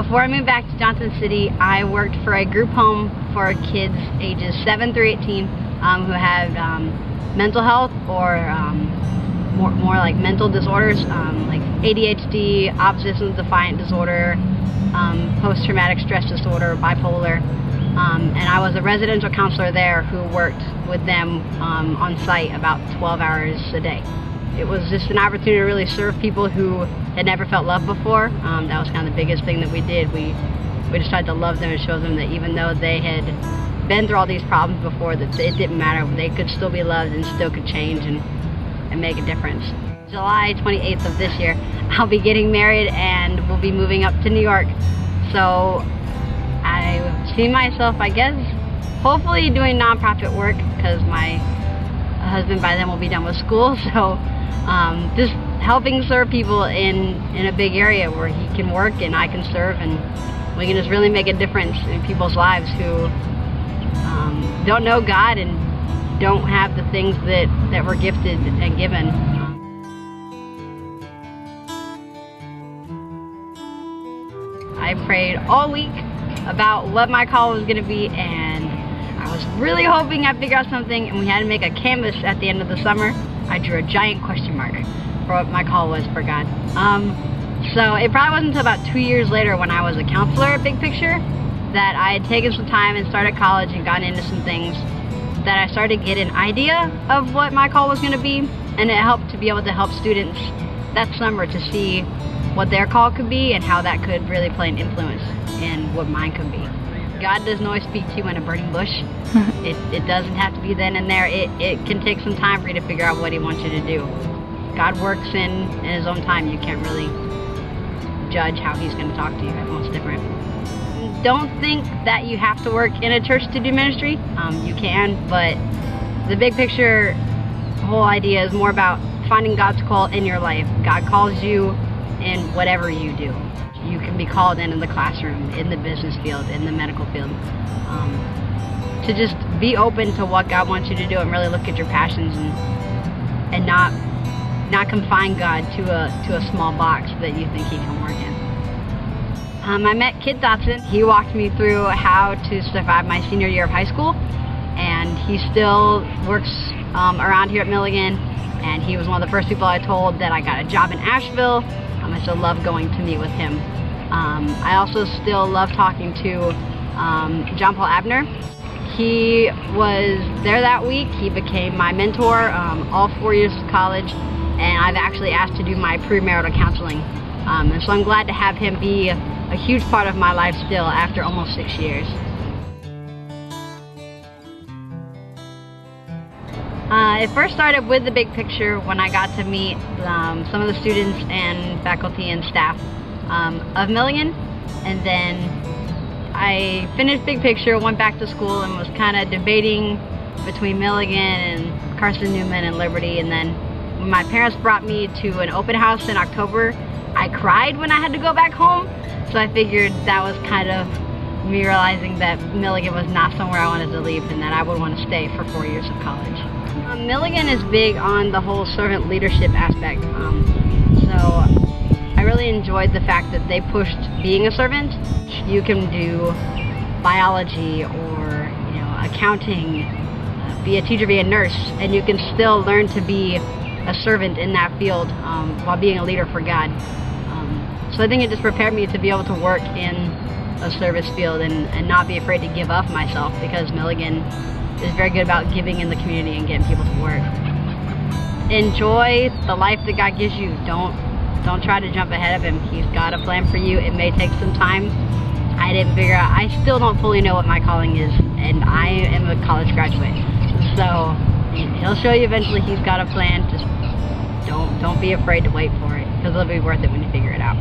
Before I moved back to Johnson City, I worked for a group home for kids ages 7 through 18 who had mental health or more like mental disorders, like ADHD, oppositional defiant disorder, post-traumatic stress disorder, bipolar. And I was a residential counselor there who worked with them on site about 12 hours a day. It was just an opportunity to really serve people who had never felt love before. That was kind of the biggest thing that we did. We just tried to love them and show them that even though they had been through all these problems before, that it didn't matter. They could still be loved and still could change and make a difference. July 28th of this year, I'll be getting married and we'll be moving up to New York. So I see myself, I guess, hopefully doing nonprofit work because my husband by then will be done with school. So just helping serve people in a big area where he can work and I can serve, and we can just really make a difference in people's lives who don't know God and don't have the things that we're gifted and given. I prayed all week about what my call was going to be, and I was really hoping I'd figure out something, and we had to make a canvas at the end of the summer. I drew a giant question mark for what my call was for God. So it probably wasn't until about 2 years later when I was a counselor at Big Picture that I had taken some time and started college and gotten into some things that I started to get an idea of what my call was going to be, and it helped to be able to help students that summer to see what their call could be and how that could really play an influence in what mine could be. God doesn't always speak to you in a burning bush. It doesn't have to be then and there. It can take some time for you to figure out what He wants you to do. God works in His own time. You can't really judge how He's going to talk to you. Everyone's different. Don't think that you have to work in a church to do ministry. You can, but the big picture whole idea is more about finding God's call in your life. God calls you in whatever you do. You can be called in the classroom, in the business field, in the medical field. To just be open to what God wants you to do and really look at your passions and not confine God to a small box that you think He can work in. I met Kid Dotson. He walked me through how to survive my senior year of high school, and he still works around here at Milligan, and he was one of the first people I told that I got a job in Asheville. I still love going to meet with him. I also still love talking to John Paul Abner. He was there that week. He became my mentor all 4 years of college, and I've actually asked to do my premarital counseling. And so I'm glad to have him be a huge part of my life still after almost 6 years. It first started with the Big Picture when I got to meet some of the students and faculty and staff of Milligan, and then I finished Big Picture, went back to school, and was kind of debating between Milligan and Carson Newman and Liberty. And then when my parents brought me to an open house in October, I cried when I had to go back home. So I figured that was kind of me realizing that Milligan was not somewhere I wanted to leave and that I would want to stay for 4 years of college. Milligan is big on the whole servant leadership aspect. So I really enjoyed the fact that they pushed being a servant. You can do biology or accounting, be a teacher, be a nurse, and you can still learn to be a servant in that field while being a leader for God. So I think it just prepared me to be able to work in a service field and not be afraid to give up myself, because Milligan is very good about giving in the community and getting people to work. Enjoy the life that God gives you. Don't try to jump ahead of Him. He's got a plan for you. It may take some time. I didn't figure out, I still don't fully know what my calling is, and I am a college graduate. So He'll show you eventually. He's got a plan. Just don't be afraid to wait for it, because it'll be worth it when you figure it out.